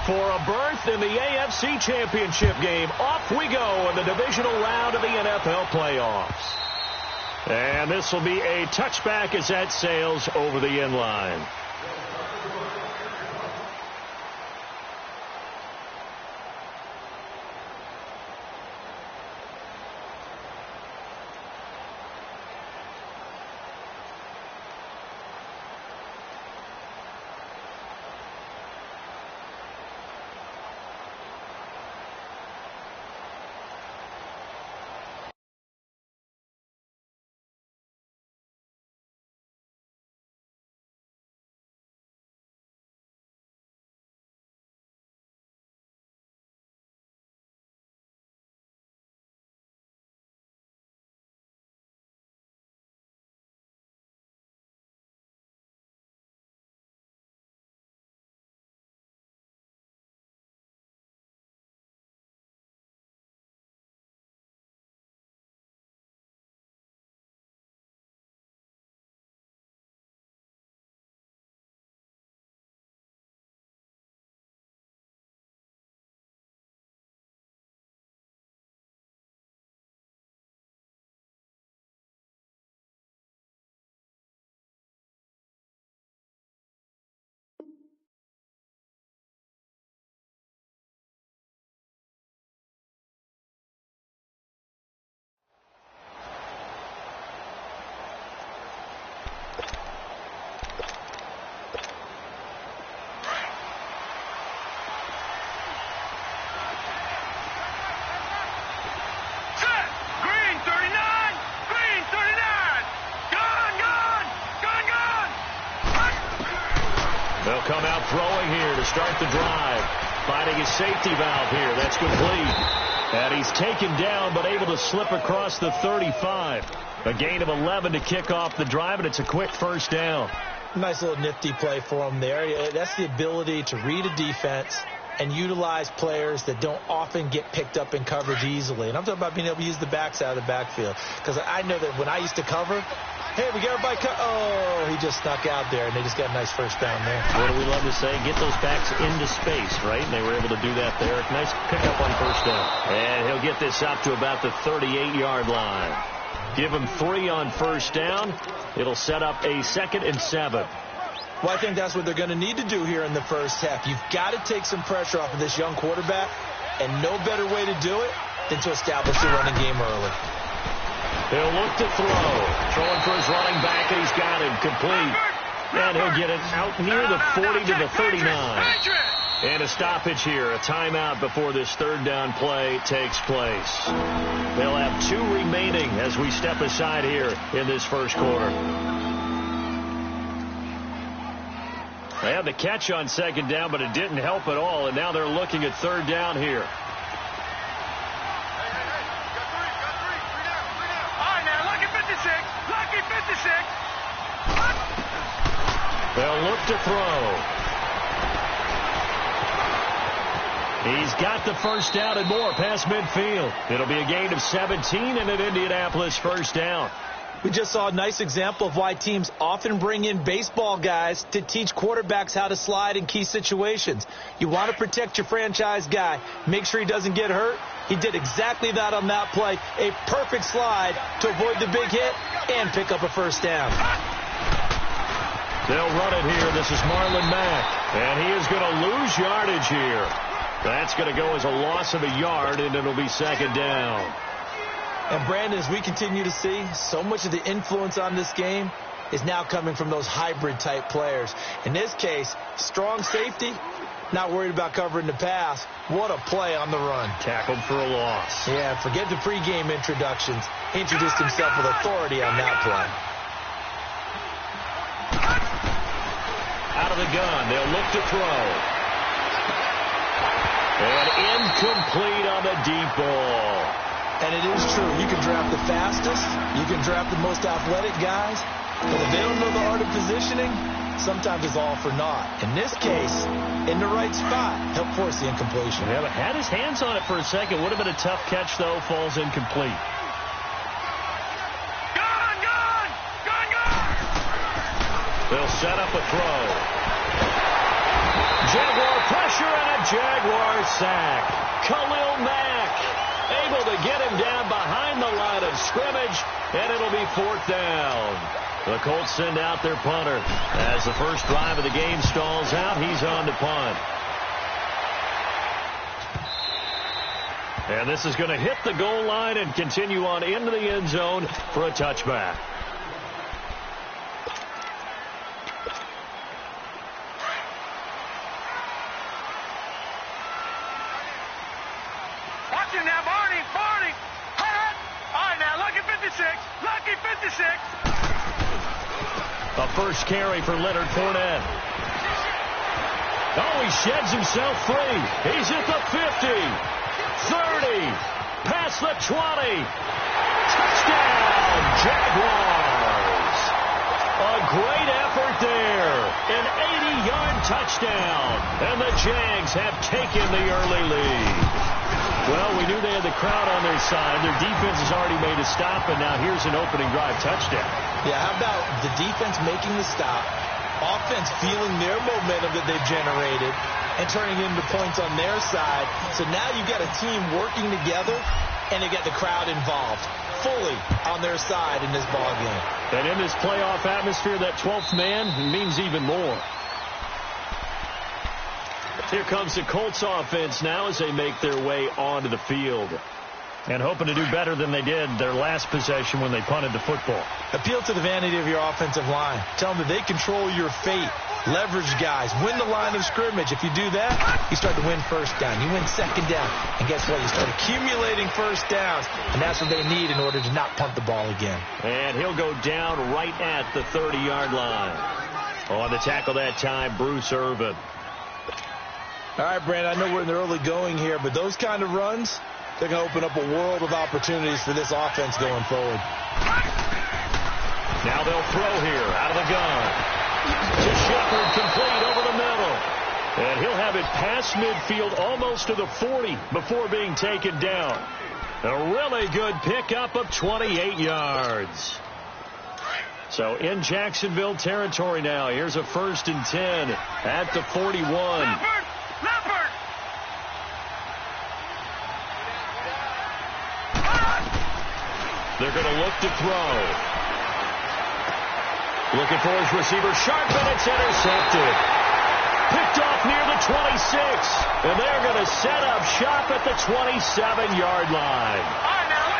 For a berth in the AFC Championship game, off we go in the divisional round of the NFL playoffs. And this will be a touchback as that sails over the end line. They'll come out throwing here to start the drive. Finding his safety valve here. That's complete. And he's taken down but able to slip across the 35. A gain of 11 to kick off the drive, and it's a quick first down. Nice little nifty play for him there. That's the ability to read a defense and utilize players that don't often get picked up in coverage easily. And I'm talking about being able to use the backs out of the backfield. Because I know that when I used to cover, hey, we got everybody oh, he just snuck out there, and they just got a nice first down there. What do we love to say? Get those backs into space, right? And they were able to do that there. Nice pickup on first down. And he'll get this up to about the 38-yard line. Give him 3 on first down. It'll set up a 2nd and 7. Well, I think that's what they're going to need to do here in the first half. You've got to take some pressure off of this young quarterback, and no better way to do it than to establish the running game early. He'll look to throw. Throwing for his running back, and he's got him complete. And he'll get it out near the 40 to the 39. And a stoppage here, a timeout before this third down play takes place. They'll have 2 remaining as we step aside here in this first quarter. They had the catch on second down, but it didn't help at all, and now they're looking at third down here. They'll look to throw. He's got the first down and more past midfield. It'll be a gain of 17 and an Indianapolis first down. We just saw a nice example of why teams often bring in baseball guys to teach quarterbacks how to slide in key situations. You want to protect your franchise guy. Make sure he doesn't get hurt. He did exactly that on that play. A perfect slide to avoid the big hit and pick up a first down. They'll run it here. This is Marlon Mack. And he is going to lose yardage here. That's going to go as a loss of a yard, and it'll be second down. And, Brandon, as we continue to see, so much of the influence on this game is now coming from those hybrid-type players. In this case, strong safety, not worried about covering the pass. What a play on the run. Tackled for a loss. Yeah, forget the pregame introductions. Introduced himself with authority on that play. Out of the gun, they'll look to throw. And incomplete on the deep ball. And it is true. You can draft the fastest. You can draft the most athletic guys. But if they don't know the art of positioning, sometimes it's all for naught. In this case, in the right spot, helped force the incompletion. Yeah, but had his hands on it for a second. Would have been a tough catch, though. Falls incomplete. They'll set up a throw. Jaguar pressure and a Jaguar sack. Khalil Mack able to get him down behind the line of scrimmage, and it'll be 4th down. The Colts send out their punter. As the first drive of the game stalls out, he's on to punt. And this is going to hit the goal line and continue on into the end zone for a touchback. Watch him now, Barney. Hot. All right, now, lucky 56. Lucky 56. A first carry for Leonard Fournette. Oh, he sheds himself free. He's at the 50. 30. Past the 20. Touchdown, Jaguars. A great effort there. An 80-yard touchdown. And the Jags have taken the early lead. Well, we knew they had the crowd on their side. Their defense has already made a stop, and now here's an opening drive touchdown. Yeah, how about the defense making the stop, offense feeling their momentum that they've generated, and turning it into points on their side. So now you've got a team working together, and they get the crowd involved fully on their side in this ball game. And in this playoff atmosphere, that 12th man means even more. Here comes the Colts offense now as they make their way onto the field. And hoping to do better than they did their last possession when they punted the football. Appeal to the vanity of your offensive line. Tell them that they control your fate. Leverage guys. Win the line of scrimmage. If you do that, you start to win first down. You win second down. And guess what? You start accumulating first downs. And that's what they need in order to not punt the ball again. And he'll go down right at the 30-yard line. On the tackle that time, Bruce Irvin. All right, Brandon, I know we're in the early going here, but those kind of runs, they're going to open up a world of opportunities for this offense going forward. Now they'll throw here out of the gun. To Shepard, complete over the middle. And he'll have it past midfield almost to the 40 before being taken down. A really good pickup of 28 yards. So in Jacksonville territory now. Here's a 1st and 10 at the 41. Leopard! They're going to look to throw. Looking for his receiver. Sharp, and it's intercepted. Picked off near the 26. And they're going to set up shop at the 27-yard line.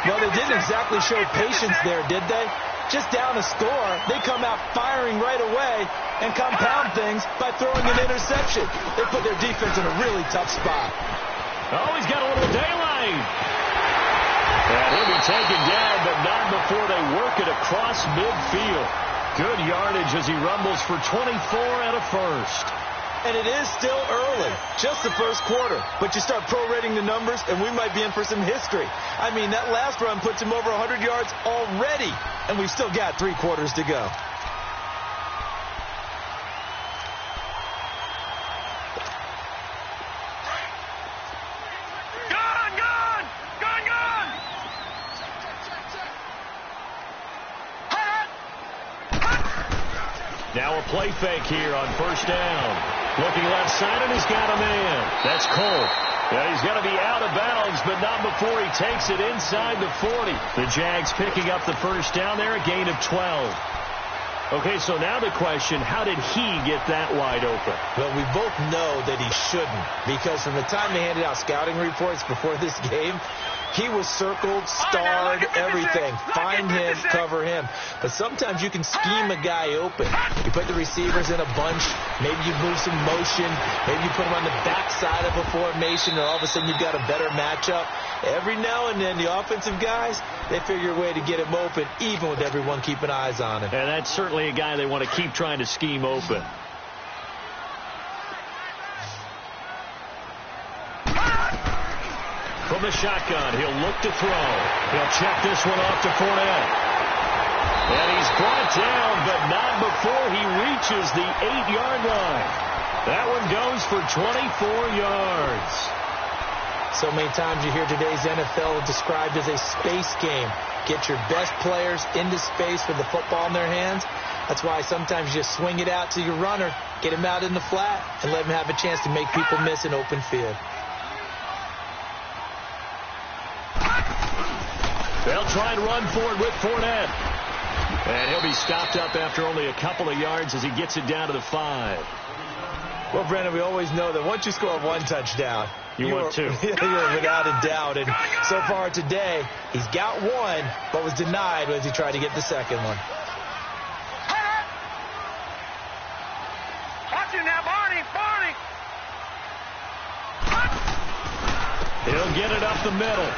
Well, they didn't exactly show patience there, did they? Just down a score, they come out firing right away and compound things by throwing an interception. They put their defense in a really tough spot. Oh, he's got a little daylight. And he'll be taken down, but not before they work it across midfield. Good yardage as he rumbles for 24 and a first. And it is still early, just the first quarter. But you start prorating the numbers, and we might be in for some history. I mean, that last run puts him over 100 yards already, and we've still got 3 quarters to go. Now a play fake here on first down. Looking left side, and he's got a man. That's Cole. Yeah, he's going to be out of bounds, but not before he takes it inside the 40. The Jags picking up the first down there, a gain of 12. Okay, so now the question, how did he get that wide open? Well, we both know that he shouldn't, because from the time they handed out scouting reports before this game, he was circled, starred, everything. Find him, cover him. But sometimes you can scheme a guy open. You put the receivers in a bunch. Maybe you move some motion. Maybe you put them on the backside of a formation, and all of a sudden you've got a better matchup. Every now and then, the offensive guys, they figure a way to get him open, even with everyone keeping eyes on him. And that's certainly a guy they want to keep trying to scheme open. From the shotgun, he'll look to throw. He'll check this one off to Fournette. And he's brought down, but not before he reaches the 8-yard line. That one goes for 24 yards. So many times you hear today's NFL described as a space game. Get your best players into space with the football in their hands. That's why sometimes you just swing it out to your runner, get him out in the flat, and let him have a chance to make people miss an open field. They'll try and run for it with Fournette. And he'll be stopped up after only a couple of yards as he gets it down to the 5. Well, Brandon, we always know that once you score one touchdown, you want two. You're without a doubt. And so far today, he's got one, but was denied as he tried to get the second one. Watch him now, Barney. He'll get it up the middle.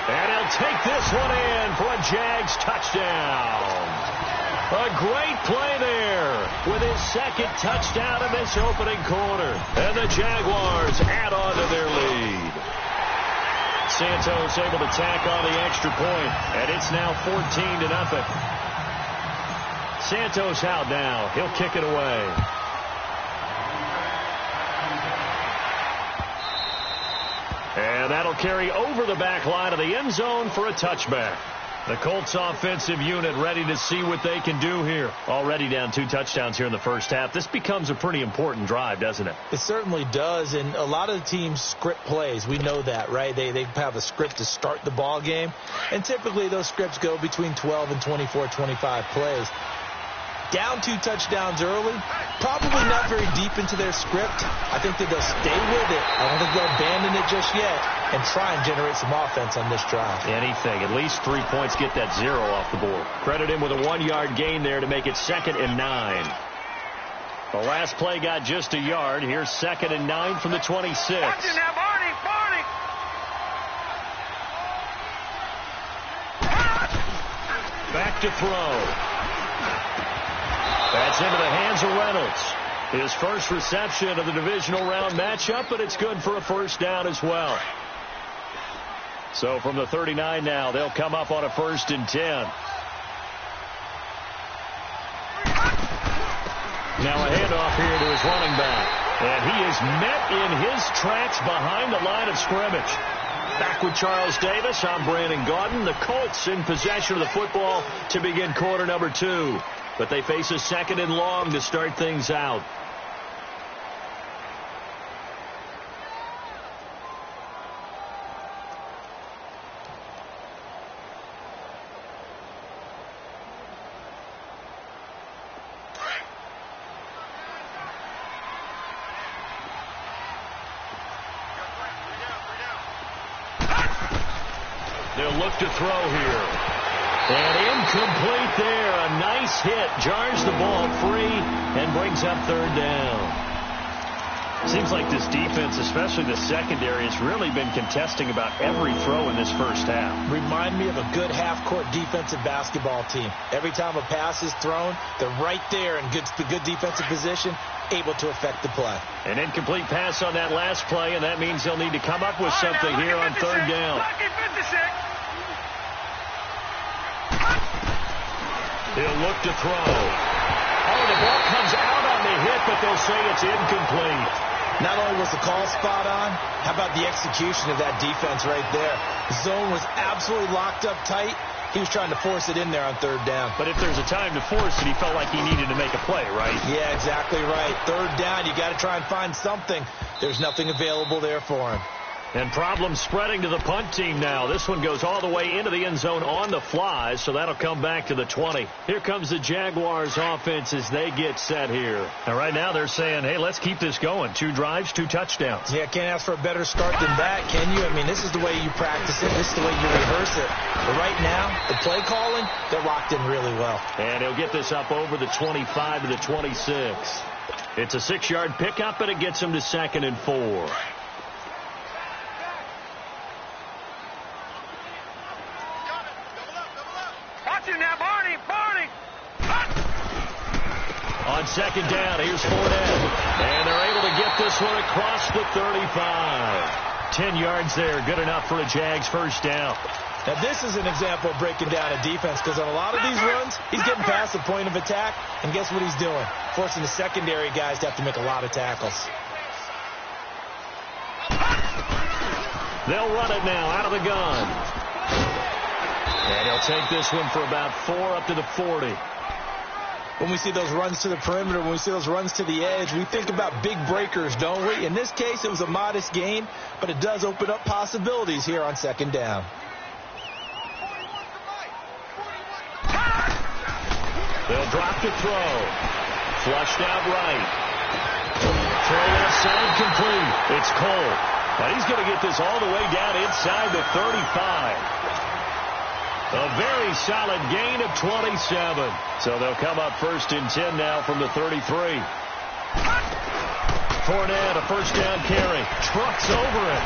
And he'll take this one in for a Jags touchdown. A great play there with his second touchdown in this opening quarter. And the Jaguars add on to their lead. Santos able to tack on the extra point, and it's now 14-0. Santos out now. He'll kick it away. And that'll carry over the back line of the end zone for a touchback. The Colts offensive unit ready to see what they can do here. Already down 2 touchdowns here in the first half. This becomes a pretty important drive, doesn't it? It certainly does, and a lot of the teams script plays. We know that, right? They have a script to start the ball game, and typically those scripts go between 12 and 24, 25 plays. Down 2 touchdowns early, probably not very deep into their script. I think that they'll stay with it. I don't think they'll abandon it just yet and try and generate some offense on this drive. Anything. At least 3 points, get that 0 off the board. Credit him with a 1-yard gain there to make it 2nd and 9. The last play got just a yard. Here's 2nd and 9 from the 26. Watch him now, Barney. Back to throw. That's into the hands of Reynolds. His first reception of the divisional round matchup, but it's good for a first down as well. So from the 39 now, they'll come up on a 1st and 10. Now a handoff here to his running back. And he is met in his tracks behind the line of scrimmage. Back with Charles Davis, I'm Brandon Gaudin. The Colts in possession of the football to begin quarter number 2. But they face a 2nd and long to start things out. They'll look to throw here. And incomplete there. A nice hit. Jars the ball free and brings up 3rd down. Seems like this defense, especially the secondary, has really been contesting about every throw in this first half. Remind me of a good half-court defensive basketball team. Every time a pass is thrown, they're right there in good defensive position, able to affect the play. An incomplete pass on that last play, and that means they'll need to come up with something here on 3rd down. He'll look to throw. Oh, the ball comes out on the hit, but they'll say it's incomplete. Not only was the call spot on, how about the execution of that defense right there? The zone was absolutely locked up tight. He was trying to force it in there on 3rd down. But if there's a time to force it, he felt like he needed to make a play, right? Yeah, exactly right. 3rd down, you got to try and find something. There's nothing available there for him. And problems spreading to the punt team now. This one goes all the way into the end zone on the fly, so that'll come back to the 20. Here comes the Jaguars offense as they get set here. And right now they're saying, hey, let's keep this going. 2 drives, 2 touchdowns. Yeah, can't ask for a better start than that, can you? I mean, this is the way you practice it. This is the way you rehearse it. But right now, the play calling, they're locked in really well. And he'll get this up over the 25 to the 26. It's a 6-yard pickup, and it gets him to 2nd and 4. On 2nd down, here's Fournette. And they're able to get this one across the 35. 10 yards there, good enough for a Jags first down. Now, this is an example of breaking down a defense, because on a lot of these runs, he's getting past the point of attack, and guess what he's doing? Forcing the secondary guys to have to make a lot of tackles. They'll run it now out of the gun. And he'll take this one for about 4 up to the 40. When we see those runs to the perimeter, when we see those runs to the edge, we think about big breakers, don't we? In this case, it was a modest gain, but it does open up possibilities here on second down. They'll drop to throw. Flushed out right. Throw left side complete. It's Cole. And he's going to get this all the way down inside the 35. A very solid gain of 27. So they'll come up 1st and 10 now from the 33. Fournette, a first down carry. Trucks over it.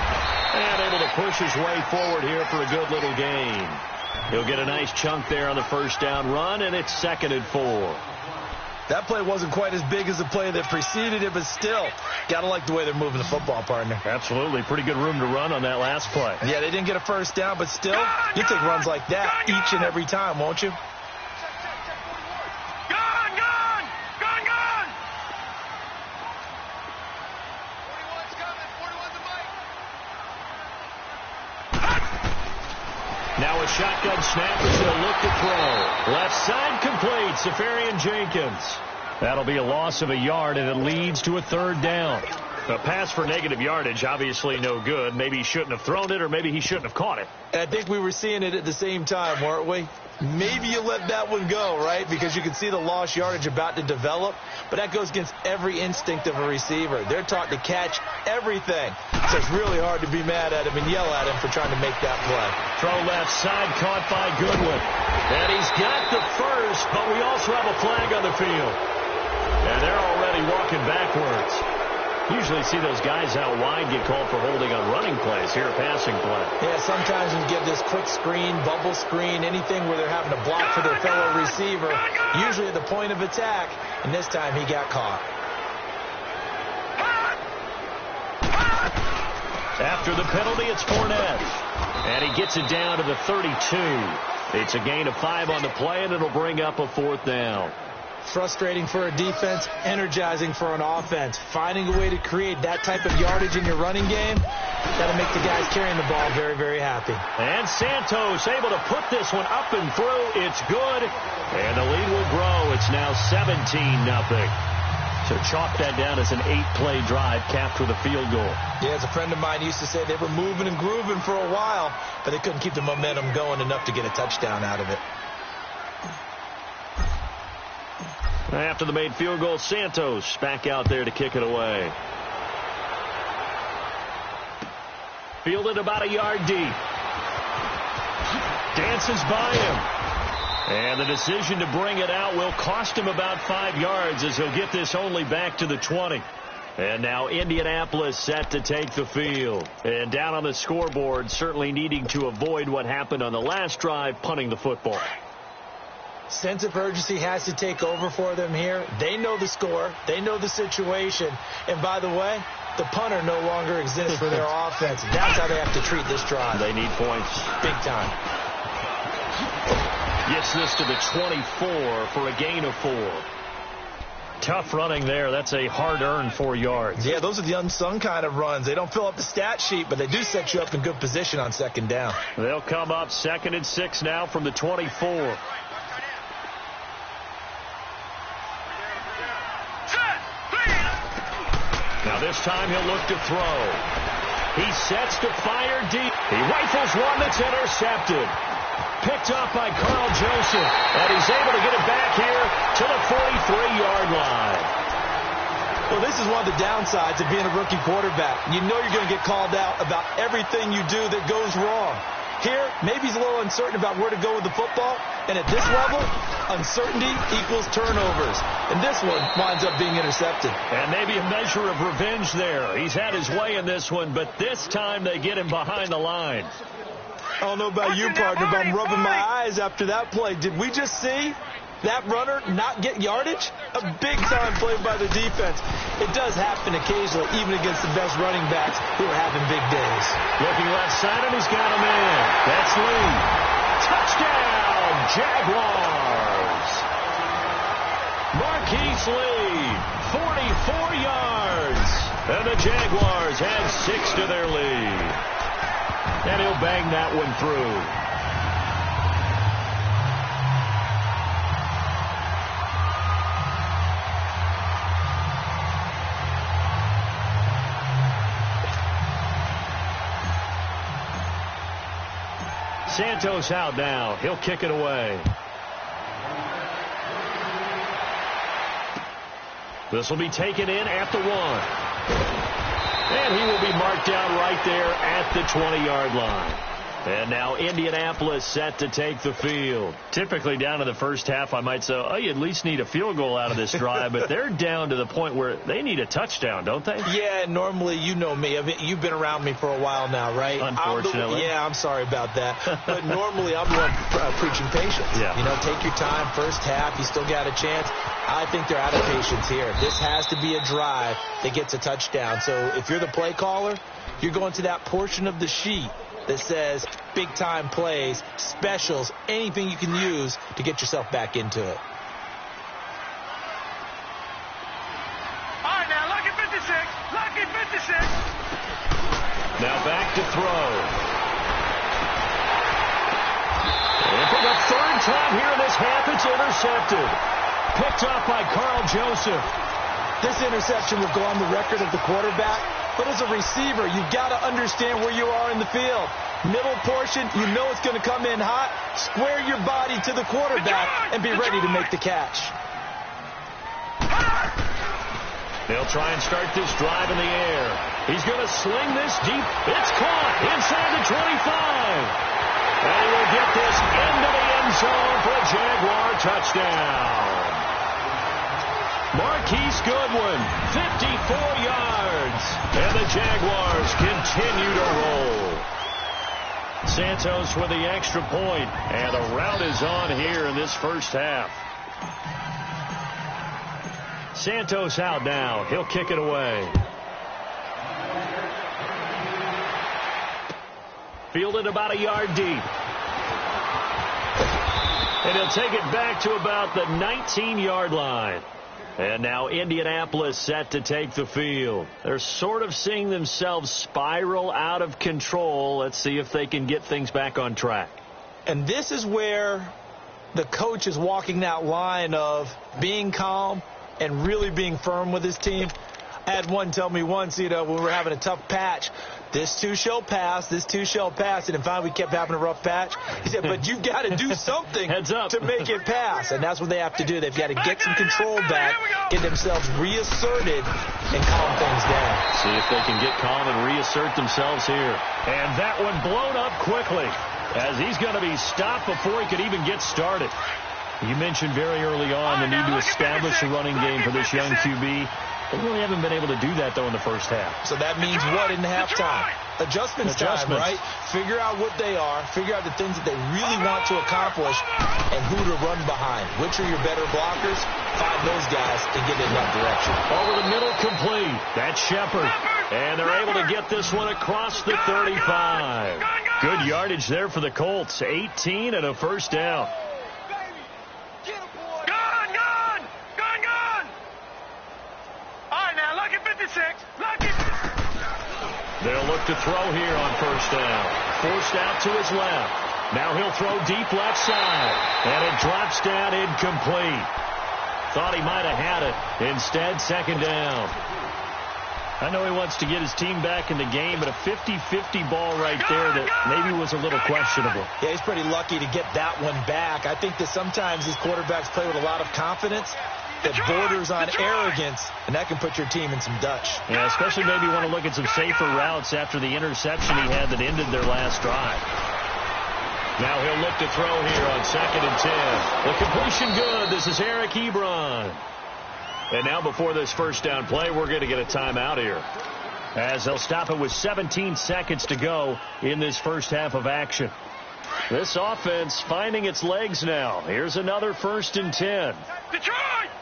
And able to push his way forward here for a good little gain. He'll get a nice chunk there on the first down run, and it's 2nd and 4. That play wasn't quite as big as the play that preceded it, but still, got to like the way they're moving the football, partner. Absolutely. Pretty good room to run on that last play. Yeah, they didn't get a first down, but still, you take runs like that each and every time, won't you? Now a shotgun snap as they'll look to throw. Left side complete. Safarian Jenkins. That'll be a loss of a yard, and it leads to a 3rd down. A pass for negative yardage, obviously no good. Maybe he shouldn't have thrown it, or maybe he shouldn't have caught it. And I think we were seeing it at the same time, weren't we? Maybe you let that one go, right? Because you can see the lost yardage about to develop. But that goes against every instinct of a receiver. They're taught to catch everything. So it's really hard to be mad at him and yell at him for trying to make that play. Throw left side, caught by Goodwin. And he's got the first, but we also have a flag on the field. And they're already walking backwards. Usually see those guys out wide get called for holding on running plays. Here, a passing play. Yeah, sometimes we give this quick screen, bubble screen, anything where they're having to block for their fellow receiver, usually at the point of attack, and this time he got caught. After the penalty, it's Fournette. And he gets it down to the 32. It's a gain of 5 on the play, and it'll bring up a 4th down. Frustrating for a defense, energizing for an offense. Finding a way to create that type of yardage in your running game, that'll make the guys carrying the ball very, very happy. And Santos able to put this one up and through. It's good. And the lead will grow. It's now 17-0. So chalk that down as an 8-play drive capped with a field goal. Yeah, as a friend of mine used to say, they were moving and grooving for a while, but they couldn't keep the momentum going enough to get a touchdown out of it. After the made field goal, Santos back out there to kick it away. Fielded about a yard deep. Dances by him. And the decision to bring it out will cost him about 5 yards as he'll get this only back to the 20. And now Indianapolis set to take the field. And down on the scoreboard, certainly needing to avoid what happened on the last drive, punting the football. Sense of urgency has to take over for them here. They know the score. They know the situation. And by the way, the punter no longer exists for their offense. That's how they have to treat this drive. They need points. Big time. Gets this to the 24 for a gain of 4. Tough running there. That's a hard-earned 4 yards. Yeah, those are the unsung kind of runs. They don't fill up the stat sheet, but they do set you up in good position on second down. They'll come up 2nd and 6 now from the 24. Now this time he'll look to throw. He sets to fire deep. He rifles one that's intercepted. Picked up by Carl Joseph. And he's able to get it back here to the 43-yard line. Well, this is one of the downsides of being a rookie quarterback. You know you're going to get called out about everything you do that goes wrong. Here, maybe he's a little uncertain about where to go with the football. And at this level, uncertainty equals turnovers. And this one winds up being intercepted. And maybe a measure of revenge there. He's had his way in this one, but this time they get him behind the line. I don't know about you, partner, but I'm rubbing my eyes after that play. Did we just see that runner not get yardage? A big-time play by the defense. It does happen occasionally, even against the best running backs who are having big days. Looking left side, and he's got him in. That's Lee. Touchdown, Jaguars. Marquise Lee, 44 yards. And the Jaguars add 6 to their lead. And he'll bang that one through. Santos out now. He'll kick it away. This will be taken in at the 1. And he will be marked down right there at the 20-yard line. And now Indianapolis set to take the field. Typically down in the first half, I might say, oh, you at least need a field goal out of this drive. But they're down to the point where they need a touchdown, don't they? Yeah, normally, you know me. I mean, you've been around me for a while now, right? Unfortunately. I'm sorry about that. But normally, I'm the one preaching patience. Yeah. You know, take your time. First half, you still got a chance. I think they're out of patience here. This has to be a drive that gets a touchdown. So if you're the play caller, you're going to that portion of the sheet that says big-time plays, specials, anything you can use to get yourself back into it. All right, now, lucky 56. Lucky 56. Now back to throw. And for the third time here in this half, it's intercepted. Picked up by Carl Joseph. This interception will go on the record of the quarterback. But as a receiver, you've got to understand where you are in the field. Middle portion, you know it's going to come in hot. Square your body to the quarterback and be ready to make the catch. They'll try and start this drive in the air. He's going to sling this deep. It's caught inside the 25. And he will get this into the end zone for a Jaguar touchdown. Marquise Goodwin, 54 yards. And the Jaguars continue to roll. Santos with the extra point. And the rout is on here in this first half. Santos out now. He'll kick it away. Fielded about a yard deep. And he'll take it back to about the 19-yard line. And now Indianapolis set to take the field. They're sort of seeing themselves spiral out of control. Let's see if they can get things back on track. And this is where the coach is walking that line of being calm and really being firm with his team. I had one tell me once, when we were having a tough patch, this too shall pass, this too shall pass. And finally we kept having a rough patch. He said, but you've got to do something to make it pass. And that's what they have to do. They've got to get some control back, get themselves reasserted, and calm things down. See if they can get calm and reassert themselves here. And that one blown up quickly as he's going to be stopped before he could even get started. You mentioned very early on the need to establish a running game for this young QB. They really haven't been able to do that, though, in the first half. So that means what in halftime? Adjustments time, right? Figure out what they are. Figure out the things that they really want to accomplish and who to run behind. Which are your better blockers? Find those guys and get in that direction. Over the middle, complete. That's Shepard. And they're able to get this one across the 35. Good yardage there for the Colts. 18 and a first down. They'll look to throw here on first down. Forced out to his left. Now he'll throw deep left side. And it drops down incomplete. Thought he might have had it. Instead, second down. I know he wants to get his team back in the game, but a 50-50 ball right there that maybe was a little questionable. Yeah, he's pretty lucky to get that one back. I think that sometimes these quarterbacks play with a lot of confidence that borders on arrogance, and that can put your team in some Dutch. Yeah, especially maybe want to look at some safer routes after the interception he had that ended their last drive. Now he'll look to throw here on 2nd and 10. The completion good. This is Eric Ebron. And now before this first down play, we're going to get a timeout here, as they'll stop it with 17 seconds to go in this first half of action. This offense finding its legs now. Here's another 1st and 10. Detroit!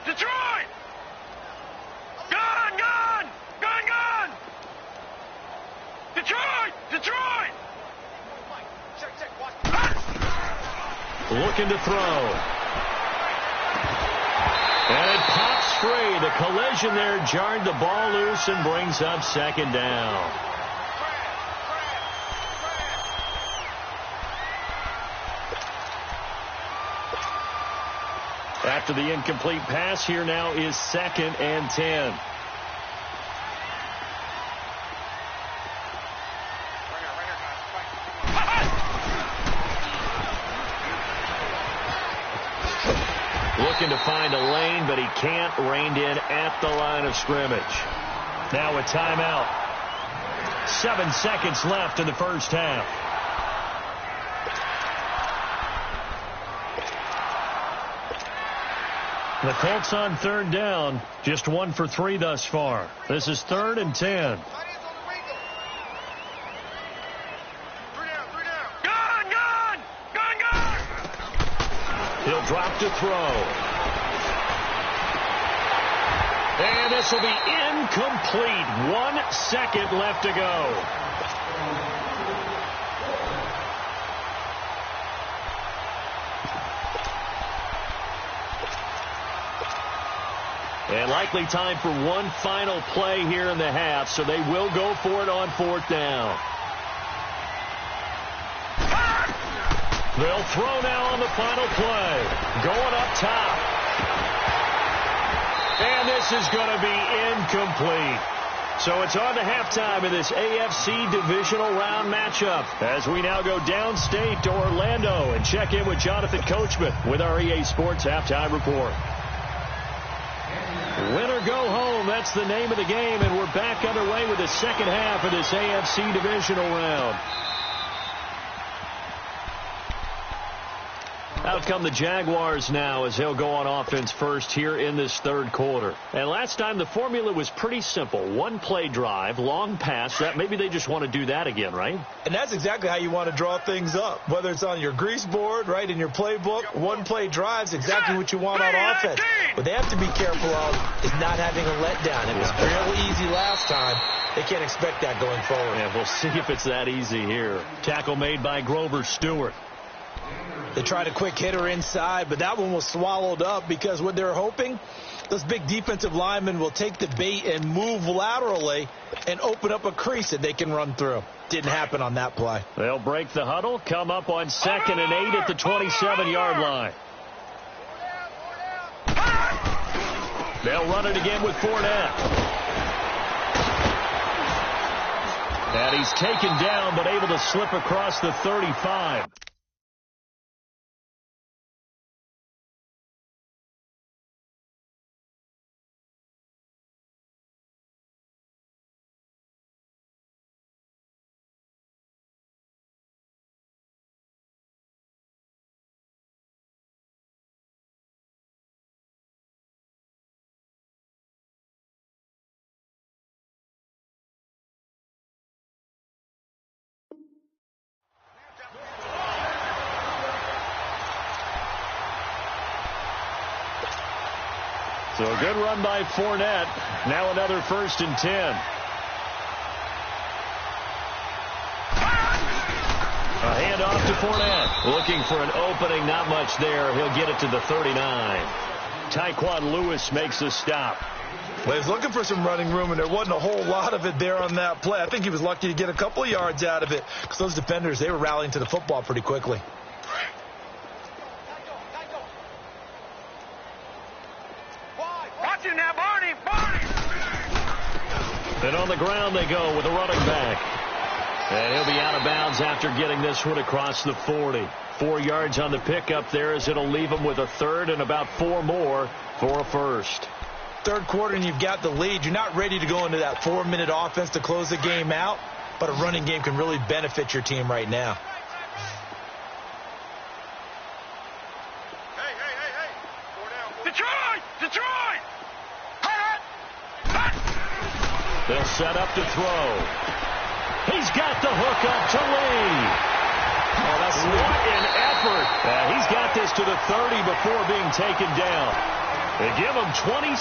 Detroit! Gone! Gone! Gone! Gone! Detroit! Detroit! Looking to throw. And it pops free. The collision there jarred the ball loose and brings up 2nd down. After the incomplete pass, here now is 2nd and 10. Looking to find a lane, but he can't. Reined in at the line of scrimmage. Now a timeout. 7 seconds left in the first half. The Colts on 3rd down, just 1 for 3 thus far. This is 3rd and 10. He'll drop to throw. And this will be incomplete. 1 second left to go. And likely time for one final play here in the half, so they will go for it on 4th down. They'll throw now on the final play. Going up top. And this is going to be incomplete. So it's on to halftime in this AFC divisional round matchup as we now go downstate to Orlando and check in with Jonathan Coachman with our EA Sports Halftime Report. Win or go home, that's the name of the game, and we're back underway with the second half of this AFC divisional round. Out come the Jaguars now as they'll go on offense first here in this 3rd quarter. And last time the formula was pretty simple. 1-play drive, long pass. That maybe they just want to do that again, right? And that's exactly how you want to draw things up. Whether it's on your grease board, right, in your playbook, 1-play drive's exactly what you want on offense. What they have to be careful of is not having a letdown. It was real easy last time. They can't expect that going forward. Yeah, we'll see if it's that easy here. Tackle made by Grover Stewart. They tried a quick hitter inside, but that one was swallowed up because what they're hoping, those big defensive linemen will take the bait and move laterally and open up a crease that they can run through. Didn't happen on that play. They'll break the huddle, come up on 2nd and 8 at the 27-yard line. They'll run it again with Fournette. And he's taken down but able to slip across the 35. So a good run by Fournette. Now another 1st and 10. A handoff to Fournette. Looking for an opening. Not much there. He'll get it to the 39. Tyquan Lewis makes a stop. Well, he's looking for some running room, and there wasn't a whole lot of it there on that play. I think he was lucky to get a couple of yards out of it because those defenders, they were rallying to the football pretty quickly. Now, Barney! And on the ground they go with a running back. And he'll be out of bounds after getting this one across the 40. 4 yards on the pickup there as it'll leave him with a 3rd and about 4 more for a 1st. 3rd quarter and you've got the lead. You're not ready to go into that 4-minute offense to close the game out, but a running game can really benefit your team right now. Hey. Detroit! They'll set up to throw. He's got the hook up to Lee. Oh, that's what an effort. He's got this to the 30 before being taken down. They give him 27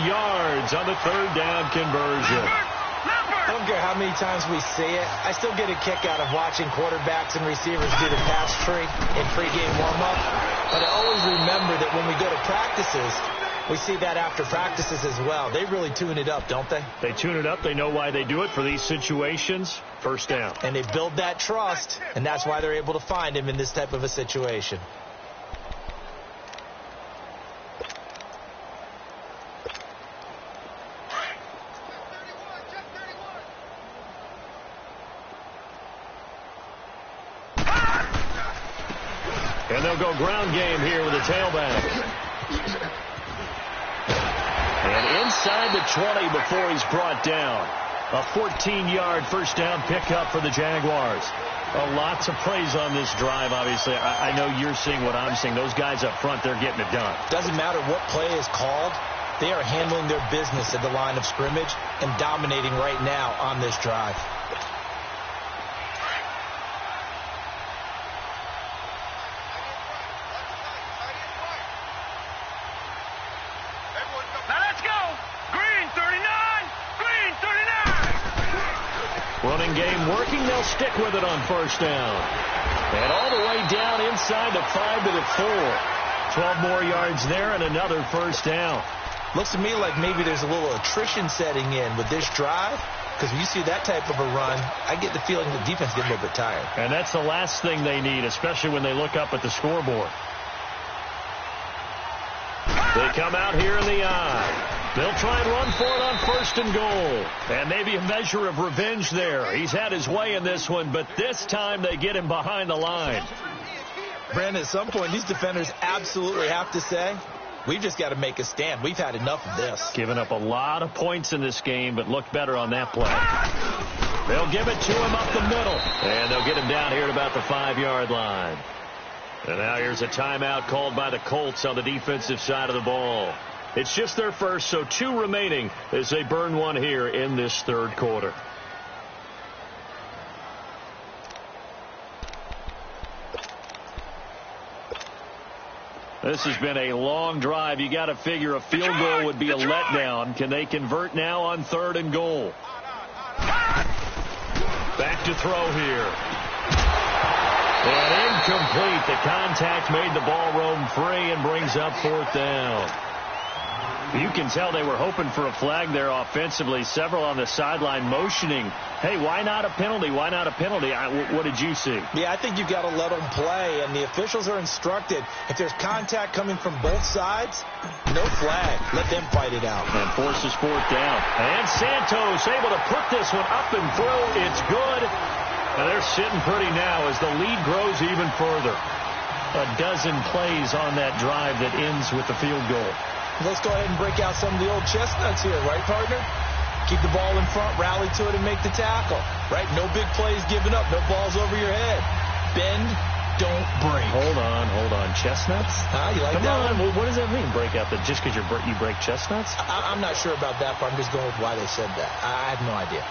yards on the 3rd down conversion. I don't care how many times we see it. I still get a kick out of watching quarterbacks and receivers do the pass tree in pregame warm-up. But I always remember that when we go to practices, we see that after practices as well. They really tune it up, don't they? They tune it up. They know why they do it for these situations. 1st down. And they build that trust, and that's why they're able to find him in this type of a situation. They'll go ground game here with a tailback. And inside the 20 before he's brought down. A 14-yard first down pickup for the Jaguars. Lots of plays on this drive, obviously. I know you're seeing what I'm seeing. Those guys up front, they're getting it done. Doesn't matter what play is called. They are handling their business at the line of scrimmage and dominating right now on this drive. Now let's go. Green 39. Green 39. Running game working. They'll stick with it on first down. And all the way down inside the 5 to the 4. 12 more yards there and another first down. Looks to me like maybe there's a little attrition setting in with this drive, because when you see that type of a run, I get the feeling the defense is getting a little bit tired. And that's the last thing they need, especially when they look up at the scoreboard. They come out here in the eye. They'll try and run for it on first and goal. And maybe a measure of revenge there. He's had his way in this one, but this time they get him behind the line. Brandon, at some point, these defenders absolutely have to say, we've just got to make a stand. We've had enough of this. Giving up a lot of points in this game, but looked better on that play. They'll give it to him up the middle. And they'll get him down here at about the 5-yard line. And now here's a timeout called by the Colts on the defensive side of the ball. It's just their first, so 2 remaining as they burn one here in this third quarter. This has been a long drive. You got to figure a field goal would be a letdown. Can they convert now on third and goal? Back to throw here. And incomplete. The contact made the ball roam free and brings up fourth down. You can tell they were hoping for a flag there offensively. Several on the sideline motioning, hey, why not a penalty? Why not a penalty? What did you see? Yeah, I think you've got to let them play, and the officials are instructed, if there's contact coming from both sides, no flag. Let them fight it out. And forces fourth down. And Santos able to put this one up and through. It's good. And they're sitting pretty now as the lead grows even further. A dozen plays on that drive that ends with the field goal. Let's go ahead and break out some of the old chestnuts here, right, partner? Keep the ball in front, rally to it, and make the tackle, right? No big plays given up, no balls over your head. Bend, don't break. Hold on. Chestnuts? You like Come that on. one? What does that mean, break out? Just because you break chestnuts? I'm not sure about that, but I'm just going with why they said that. I have no idea.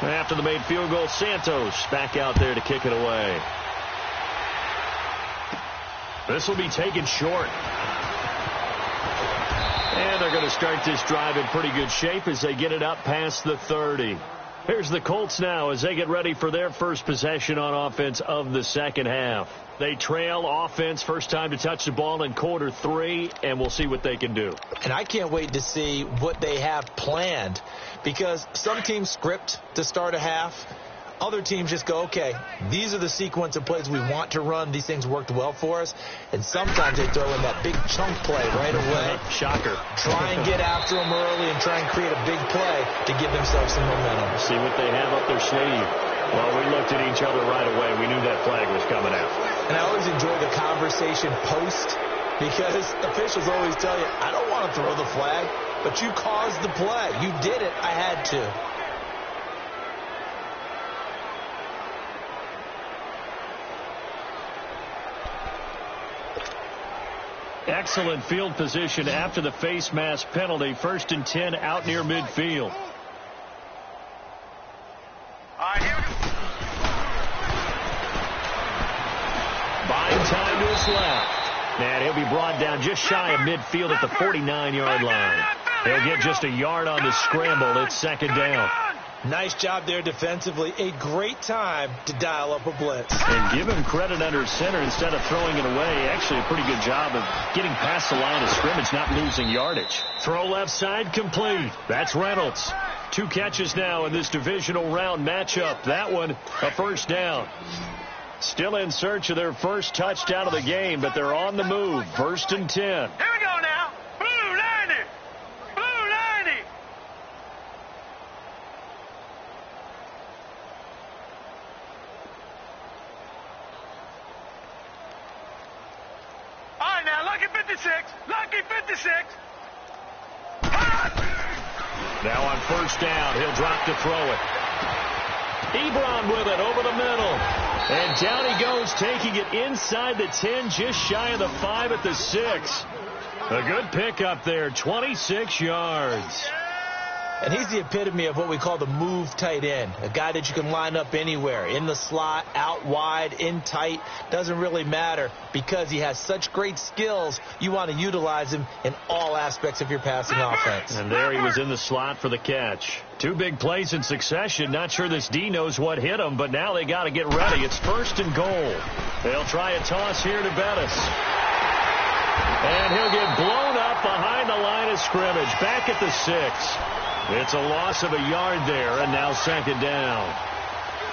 After the made field goal, Santos back out there to kick it away. This will be taken short. And they're going to start this drive in pretty good shape as they get it up past the 30. Here's the Colts now as they get ready for their first possession on offense of the second half. They trail offense, first time to touch the ball in quarter 3, and we'll see what they can do. And I can't wait to see what they have planned, because some teams script to start a half. Other teams just go, okay, these are the sequence of plays we want to run. These things worked well for us. And sometimes they throw in that big chunk play right away. Shocker. Try and get after them early and try and create a big play to give themselves some momentum. See what they have up their sleeve. Well, we looked at each other right away. We knew that flag was coming out. And I always enjoy the conversation post, because officials always tell you, I don't want to throw the flag, but you caused the play. You did it. I had to. Excellent field position after the face mask penalty. 1st and 10 out near midfield. Buying time to his left. And he'll be brought down just shy of midfield at the 49-yard line. He'll get just a yard on the scramble. It's 2nd down. Nice job there defensively. A great time to dial up a blitz. And give him credit under center instead of throwing it away. Actually, a pretty good job of getting past the line of scrimmage, not losing yardage. Throw left side complete. That's Reynolds. 2 catches now in this divisional round matchup. That one, a first down. Still in search of their first touchdown of the game, but they're on the move. 1st and 10. Here we go now. Blue 90. Blue 90. Lucky 56. Lucky 56. Now on first down, he'll drop to throw it. Ebron with it over the middle. And down he goes, taking it inside the 10, just shy of the 5 at the 6. A good pickup there, 26 yards. And he's the epitome of what we call the move tight end, a guy that you can line up anywhere, in the slot, out wide, in tight, doesn't really matter because he has such great skills. You want to utilize him in all aspects of your passing offense. And there he was in the slot for the catch. 2 big plays in succession. Not sure this D knows what hit him, but now they got to get ready. It's 1st and goal. They'll try a toss here to Bettis. And he'll get blown up behind the line of scrimmage, back at the 6. It's a loss of a yard there, and now 2nd down.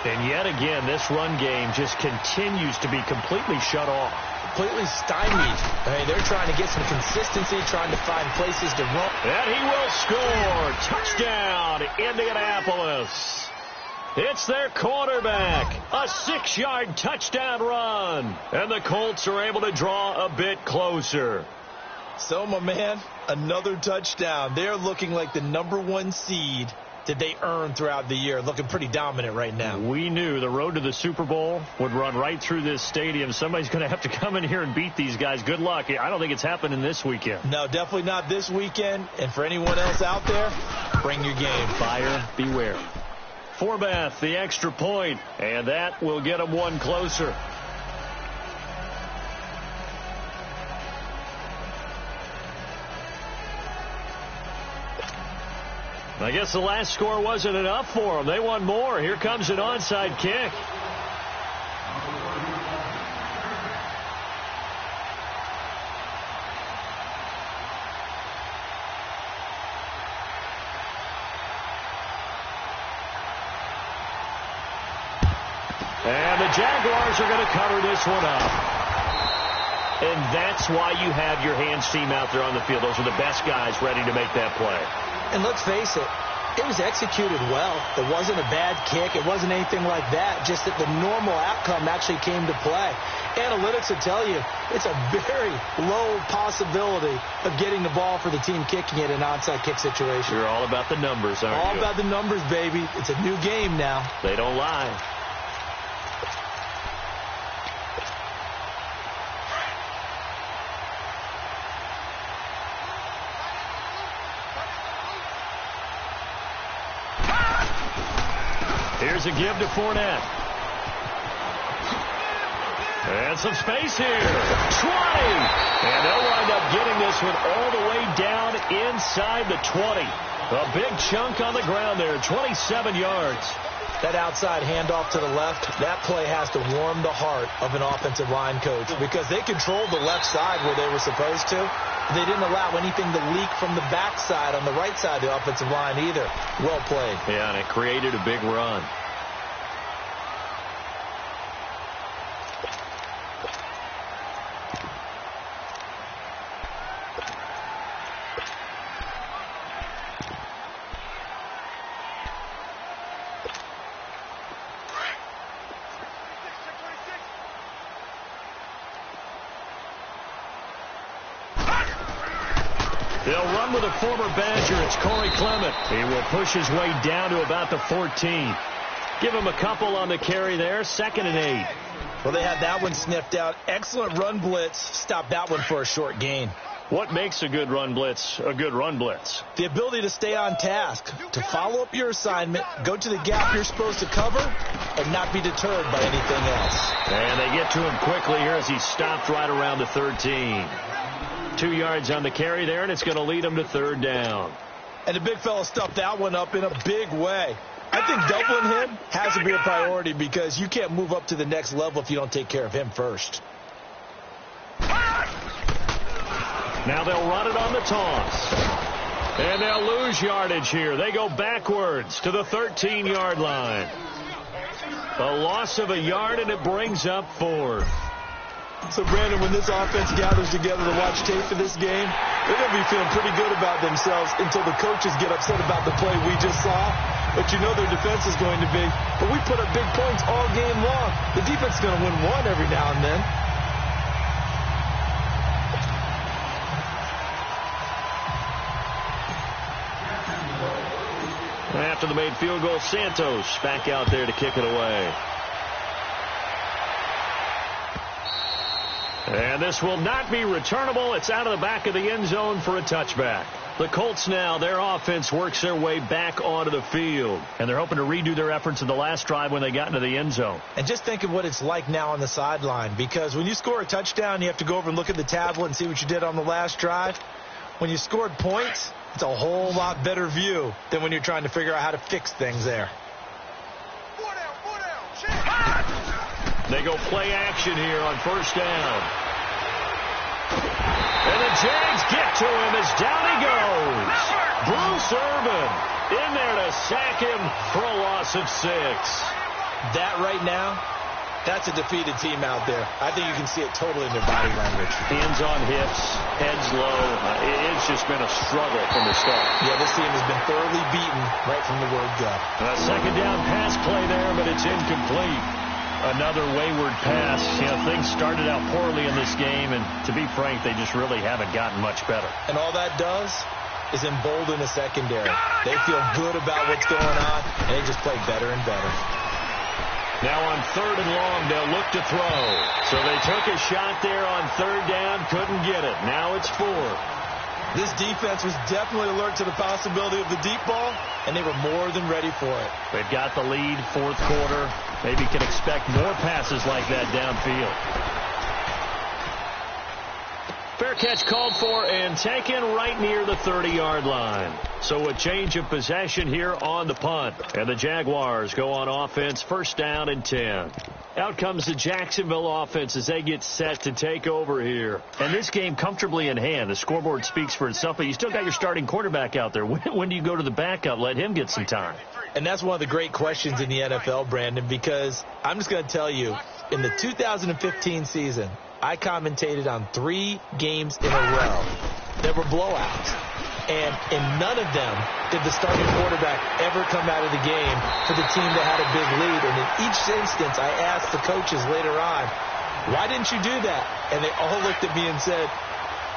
And yet again, this run game just continues to be completely shut off. Completely stymied. I mean, they're trying to get some consistency, trying to find places to run. And he will score. Touchdown, Indianapolis. It's their quarterback. A 6-yard touchdown run. And the Colts are able to draw a bit closer. So, my man, another touchdown. They're looking like the #1 seed that they earned throughout the year. Looking pretty dominant right now. We knew the road to the Super Bowl would run right through this stadium. Somebody's going to have to come in here and beat these guys. Good luck. I don't think it's happening this weekend. No, definitely not this weekend. And for anyone else out there, bring your game. Buyer beware. Forbath, the extra point, and that will get them one closer. I guess the last score wasn't enough for them. They want more. Here comes an onside kick. And the Jaguars are going to cover this one up. And that's why you have your hands team out there on the field. Those are the best guys ready to make that play. And let's face it, it was executed well. It wasn't a bad kick. It wasn't anything like that. Just that the normal outcome actually came to play. Analytics will tell you it's a very low possibility of getting the ball for the team kicking it in an onside kick situation. You're all about the numbers, aren't you? All about the numbers, baby. It's a new game now. They don't lie. Here's a give to Fournette. And some space here. 20. And they'll wind up getting this one all the way down inside the 20. A big chunk on the ground there. 27 yards. That outside handoff to the left, that play has to warm the heart of an offensive line coach because they controlled the left side where they were supposed to. They didn't allow anything to leak from the backside on the right side of the offensive line either. Well played. Yeah, and it created a big run. They'll run with a former Badger. It's Corey Clement. He will push his way down to about the 14. Give him a couple on the carry there. 2nd and 8. Well, they had that one sniffed out. Excellent run blitz. Stop that one for a short gain. What makes a good run blitz a good run blitz? The ability to stay on task, to follow up your assignment, go to the gap you're supposed to cover, and not be deterred by anything else. And they get to him quickly here as he stopped right around the 13. 2 yards on the carry there, and it's going to lead him to 3rd down. And the big fella stuffed that one up in a big way. I think doubling him has to be a priority because you can't move up to the next level if you don't take care of him first. Now they'll run it on the toss. And they'll lose yardage here. They go backwards to the 13-yard line. A loss of a yard, and it brings up 4th. So, Brandon, when this offense gathers together to watch tape for this game, they're going to be feeling pretty good about themselves until the coaches get upset about the play we just saw. But you know their defense is going to be, but we put up big points all game long. The defense is going to win one every now and then. after the made field goal. Santos back out there to kick it away. And this will not be returnable. It's out of the back of the end zone for a touchback. The Colts now, their offense works their way back onto the field. And they're hoping to redo their efforts in the last drive when they got into the end zone. And just think of what it's like now on the sideline. Because when you score a touchdown, you have to go over and look at the tablet and see what you did on the last drive. When you scored points, it's a whole lot better view than when you're trying to figure out how to fix things there. They go play action here on first down. And the Jags get to him as down he goes. Bruce Irvin in there to sack him for a loss of 6. That right now, that's a defeated team out there. I think you can see it totally in their body language. Hands on hips, heads low. It's just been a struggle from the start. Yeah, this team has been thoroughly beaten right from the word go. A second down pass play there, but it's incomplete. Another wayward pass. You know, things started out poorly in this game, and to be frank, they just really haven't gotten much better. And all that does is embolden the secondary. They feel good about what's going on, and they just play better and better. Now on third and long, they'll look to throw. So they took a shot there on third down, couldn't get it. Now it's 4. This defense was definitely alert to the possibility of the deep ball, and they were more than ready for it. They've got the lead, fourth quarter. Maybe can expect more passes like that downfield. Fair catch called for and taken right near the 30-yard line. So a change of possession here on the punt. And the Jaguars go on offense, first down and 10. Out comes the Jacksonville offense as they get set to take over here. And this game comfortably in hand. The scoreboard speaks for itself, but you still got your starting quarterback out there. When do you go to the backup? Let him get some time. And that's one of the great questions in the NFL, Brandon, because I'm just going to tell you, in the 2015 season, I commentated on 3 games in a row that were blowouts. And in none of them did the starting quarterback ever come out of the game for the team that had a big lead. And in each instance, I asked the coaches later on, why didn't you do that? And they all looked at me and said,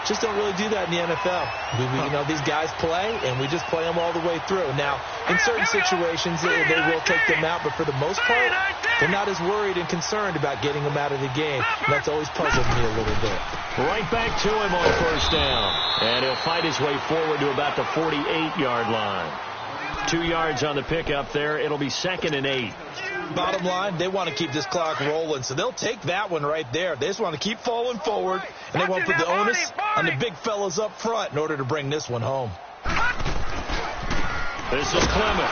just don't really do that in the NFL. You know, these guys play, and we just play them all the way through. Now, in certain situations, they will take them out, but for the most part, they're not as worried and concerned about getting them out of the game. And that's always puzzled me a little bit. Right back to him on first down. And he'll fight his way forward to about the 48-yard line. 2 yards on the pickup there. It'll be 2nd and 8. Bottom line, they want to keep this clock rolling, so they'll take that one right there. They just want to keep falling forward, and they want to put the onus on the big fellas up front in order to bring this one home. This is Clement.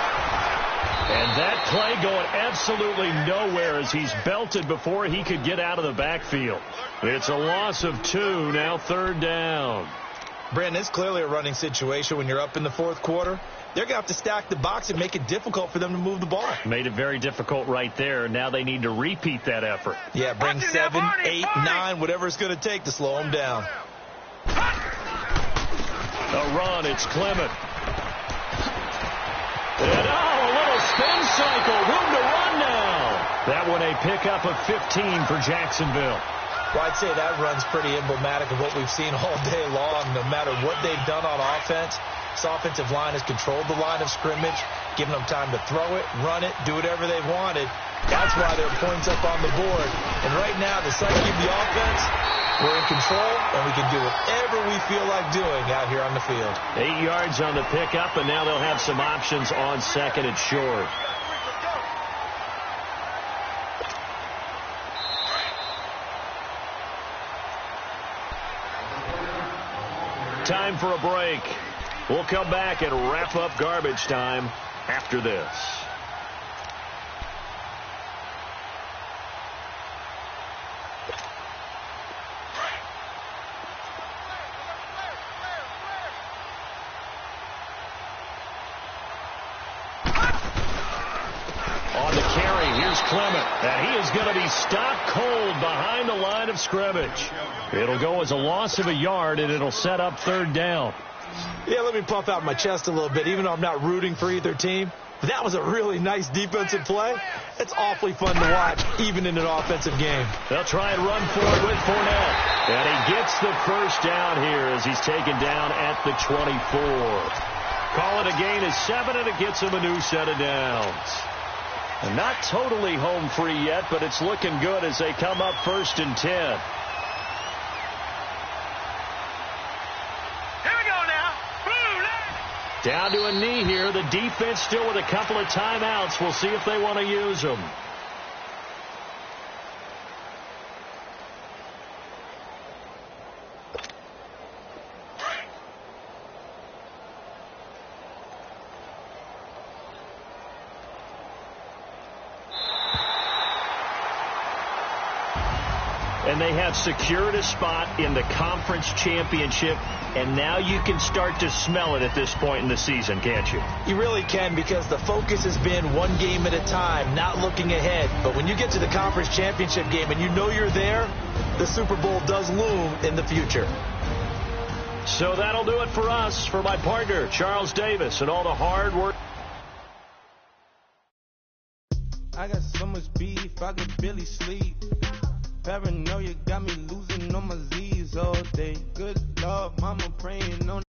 And that play going absolutely nowhere as he's belted before he could get out of the backfield. It's a loss of 2, now 3rd down. Brandon, it's clearly a running situation when you're up in the fourth quarter. They're going to have to stack the box and make it difficult for them to move the ball. Made it very difficult right there. Now they need to repeat that effort. Yeah, bring 7, 8, 9, whatever it's going to take to slow them down. A run, it's Clement. And a little spin cycle, room to run now. That one a pickup of 15 for Jacksonville. Well, I'd say that run's pretty emblematic of what we've seen all day long. No matter what they've done on offense, this offensive line has controlled the line of scrimmage, given them time to throw it, run it, do whatever they've wanted. That's why there are points up on the board. And right now, the psyche of the offense, we're in control, and we can do whatever we feel like doing out here on the field. 8 yards on the pickup, and now they'll have some options on 2nd and short. Time for a break. We'll come back and wrap up garbage time after this. On the carry, here's Clement. And he is going to be stopped cold behind the line of scrimmage. It'll go as a loss of a yard, and it'll set up 3rd down. Yeah, let me puff out my chest a little bit, even though I'm not rooting for either team. That was a really nice defensive play. It's awfully fun to watch, even in an offensive game. They'll try and run for it with Fournette. And he gets the first down here as he's taken down at the 24. Call it a gain of 7, and it gets him a new set of downs. And not totally home free yet, but it's looking good as they come up 1st and 10. Down to a knee here. The defense still with a couple of timeouts. We'll see if they want to use them. And they have secured a spot in the conference championship, and now you can start to smell it at this point in the season, can't you? You really can, because the focus has been one game at a time, not looking ahead. But when you get to the conference championship game and you know you're there, the Super Bowl does loom in the future. So that'll do it for us. For my partner, Charles Davis, and all the hard work. I got so much beef, I could barely sleep. Paranoia got me losing on my Z's all day. Good Lord, mama praying on